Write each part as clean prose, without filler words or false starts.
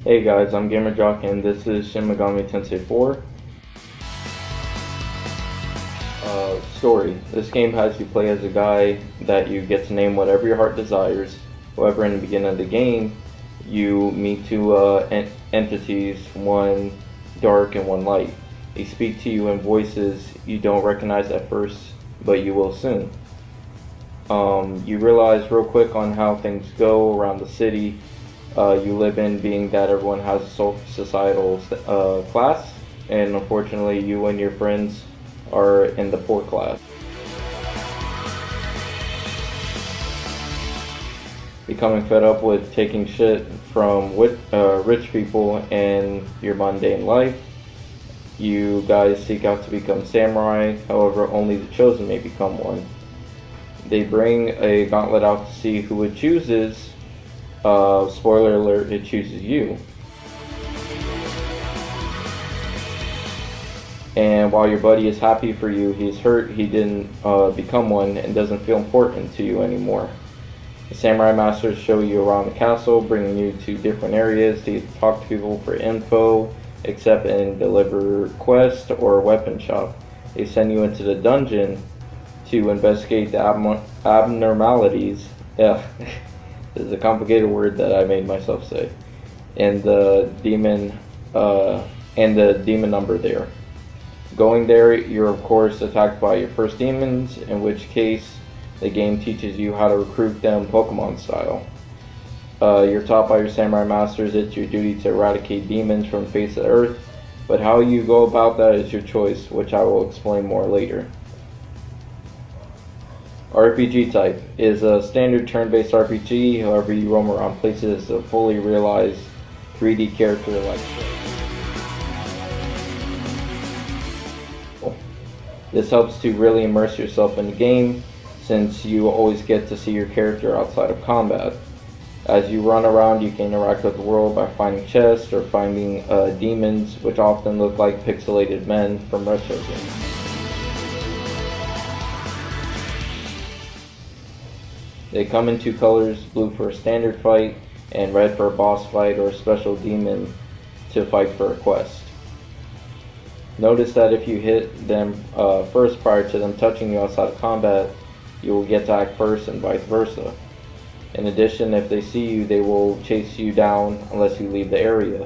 Hey guys, I'm GamerJock and this is Shin Megami Tensei 4. Story. This game has you play as a guy that you get to name whatever your heart desires. However, in the beginning of the game, you meet two entities, one dark and one light. They speak to you in voices you don't recognize at first, but you will soon. You realize real quick on how things go around the city you live in, being that everyone has a societal class, and unfortunately you and your friends are in the poor class. Becoming fed up with taking shit from rich people in your mundane life, you guys seek out to become samurai. However, only the chosen may become one. They bring a gauntlet out to see who it chooses. Spoiler alert, it chooses you. And while your buddy is happy for you, he's hurt he didn't become one and doesn't feel important to you anymore. The samurai masters show you around the castle, bringing you to different areas to talk to people for info, accept and deliver quests or weapon shop. They send you into the dungeon to investigate the abnormalities. Yeah, this is a complicated word that I made myself say. And the demon number there. Going there, you're of course attacked by your first demons, in which case the game teaches you how to recruit them Pokemon style. You're taught by your samurai masters it's your duty to eradicate demons from the face of the earth, but how you go about that is your choice, which I will explain more later. RPG type is a standard turn-based RPG, however you roam around places as a fully realized 3D character like this helps to really immerse yourself in the game, since you always get to see your character outside of combat. As you run around, you can interact with the world by finding chests or finding demons, which often look like pixelated men from retro games. They come in two colors, blue for a standard fight, and red for a boss fight or a special demon to fight for a quest. Notice that if you hit them first prior to them touching you outside of combat, you will get to act first and vice versa. In addition, if they see you, they will chase you down unless you leave the area.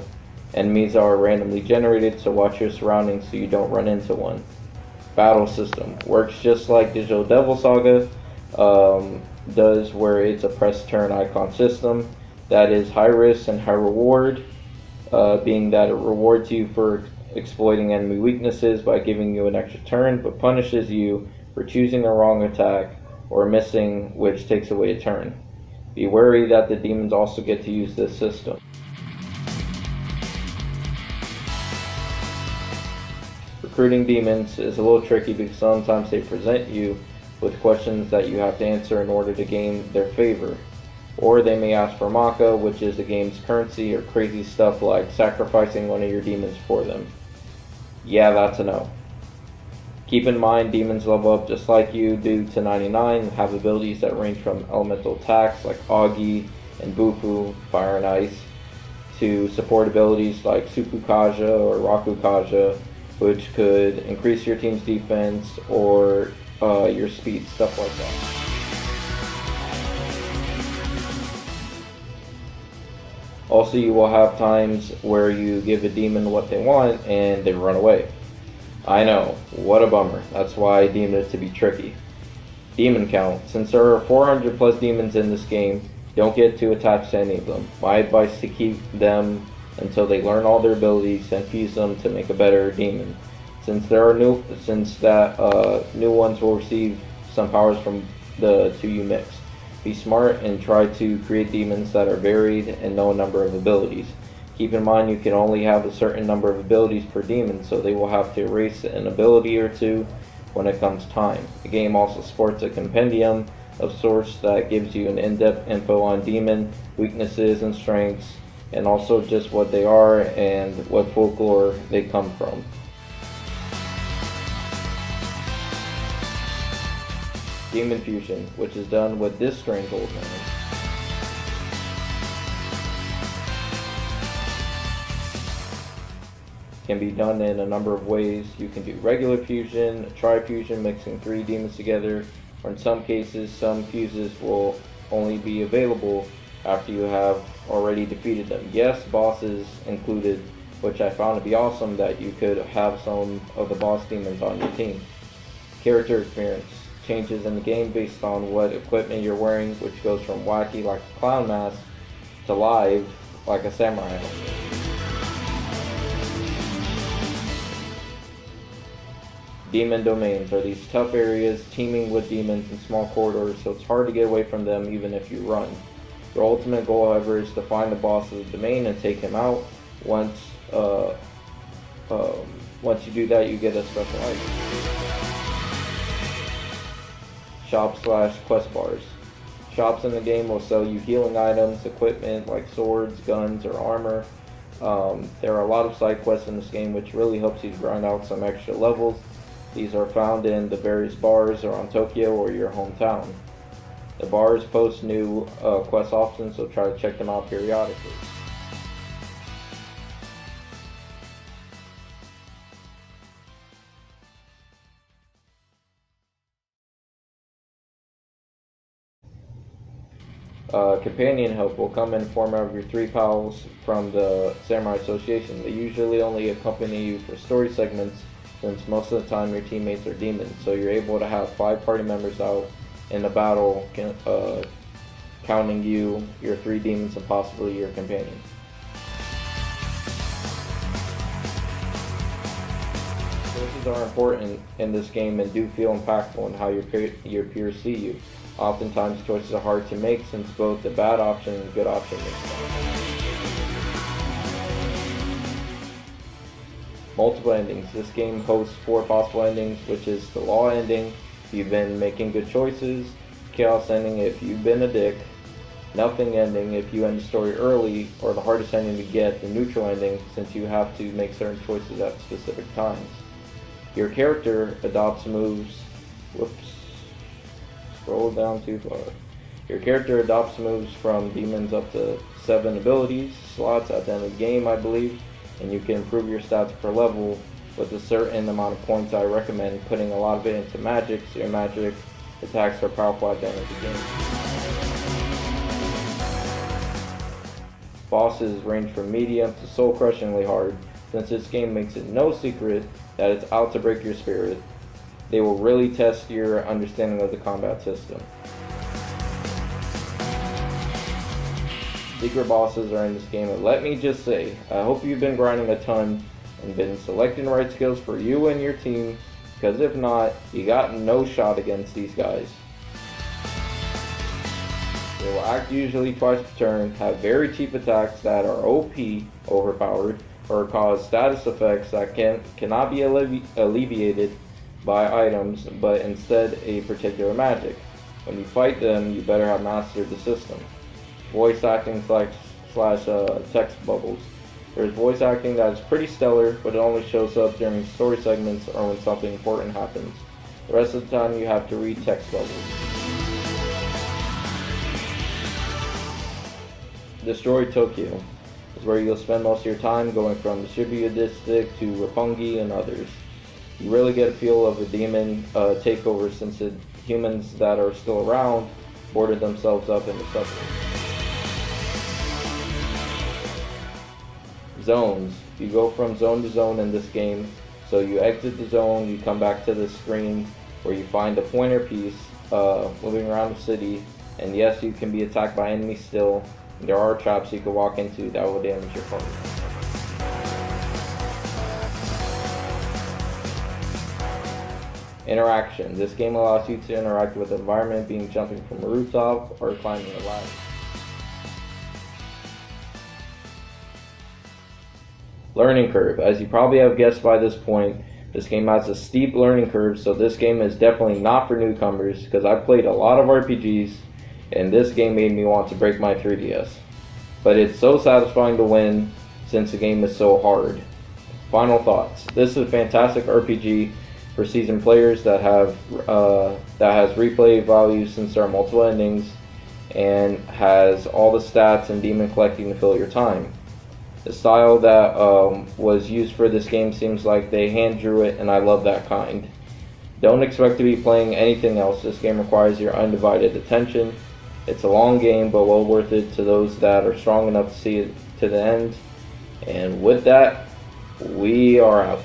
Enemies are randomly generated, so watch your surroundings so you don't run into one. Battle system works just like Digital Devil Saga does, where it's a press turn icon system that is high risk and high reward, being that it rewards you for exploiting enemy weaknesses by giving you an extra turn, but punishes you for choosing a wrong attack or missing, which takes away a turn. Be wary that the demons also get to use this system. Recruiting demons is a little tricky because sometimes they present you with questions that you have to answer in order to gain their favor. Or they may ask for Maka, which is the game's currency, or crazy stuff like sacrificing one of your demons for them. Yeah, that's a no. Keep in mind, demons level up just like you do to 99 and have abilities that range from elemental attacks like Augie and Bufu, Fire and Ice, to support abilities like Supukaja or Rakukaja, which could increase your team's defense or your speed, stuff like that. Also, you will have times where you give a demon what they want and they run away. I know, what a bummer. That's why I deemed it to be tricky. Demon count. Since there are 400 plus demons in this game, don't get too attached to any of them. My advice is to keep them until they learn all their abilities and fuse them to make a better demon. Since new ones will receive some powers from the two you mix. Be smart and try to create demons that are varied and know a number of abilities. Keep in mind you can only have a certain number of abilities per demon, so they will have to erase an ability or two when it comes time. The game also sports a compendium of sorts that gives you an in-depth info on demon, weaknesses and strengths, and also just what they are and what folklore they come from. Demon Fusion, which is done with this strange old man. can be done in a number of ways. You can do regular fusion, tri-fusion, mixing 3 demons together, or in some cases, some fuses will only be available after you have already defeated them. Yes, bosses included, which I found to be awesome that you could have some of the boss demons on your team. Character experience. Changes in the game based on what equipment you're wearing, which goes from wacky like a clown mask to live like a samurai outfit. Demon domains are these tough areas teeming with demons in small corridors, so it's hard to get away from them even if you run. Your ultimate goal, however, is to find the boss of the domain and take him out. Once you do that, you get a special item. Shop/quest bars. Shops in the game will sell you healing items, equipment like swords, guns, or armor. There are a lot of side quests in this game which really helps you grind out some extra levels. These are found in the various bars around Tokyo or your hometown. The bars post new quests often, so try to check them out periodically. Companion help will come in form of your 3 pals from the Samurai Association. They usually only accompany you for story segments, since most of the time your teammates are demons, so you're able to have 5 party members out in the battle, counting you, your 3 demons, and possibly your companion. Choices are important in this game and do feel impactful in how your peers see you. Oftentimes choices are hard to make since both the bad option and the good option makes sense. Multiple endings. This game hosts 4 possible endings, which is the law ending if you've been making good choices, chaos ending if you've been a dick, nothing ending if you end the story early, or the hardest ending to get, the neutral ending, since you have to make certain choices at specific times. Your character adopts moves. Scroll down too far. Your character adopts moves from demons up to 7 abilities slots at the end of the game, I believe, and you can improve your stats per level with a certain amount of points. I recommend putting a lot of it into magic, so your magic attacks are powerful at the end of the game. Bosses range from medium to soul-crushingly hard, since this game makes it no secret that it's out to break your spirit. They will really test your understanding of the combat system. Secret bosses are in this game, and let me just say, I hope you've been grinding a ton and been selecting the right skills for you and your team, because if not, you got no shot against these guys. They will act usually twice per turn, have very cheap attacks that are OP, overpowered, or cause status effects that cannot be alleviated by items, but instead a particular magic. When you fight them, you better have mastered the system. Voice acting slash text bubbles. There's voice acting that is pretty stellar, but it only shows up during story segments or when something important happens. The rest of the time you have to read text bubbles. Destroy Tokyo is where you'll spend most of your time, going from the Shibuya district to Roppongi and others. You really get a feel of a demon takeover, since the humans that are still around boarded themselves up in the subway. Zones. You go from zone to zone in this game, so you exit the zone, you come back to the screen where you find a pointer piece moving around the city, and yes, you can be attacked by enemies still. There are traps you can walk into that will damage your party. Interaction. This game allows you to interact with the environment, being jumping from a rooftop or climbing a ladder. Learning curve. As you probably have guessed by this point, this game has a steep learning curve, so this game is definitely not for newcomers, because I played a lot of RPGs and this game made me want to break my 3DS. But it's so satisfying to win since the game is so hard. Final thoughts. This is a fantastic RPG for seasoned players that has replay value, since there are multiple endings, and has all the stats and demon collecting to fill your time. The style that was used for this game seems like they hand drew it, and I love that kind. Don't expect to be playing anything else. This game requires your undivided attention. It's a long game, but well worth it to those that are strong enough to see it to the end. And with that, we are out.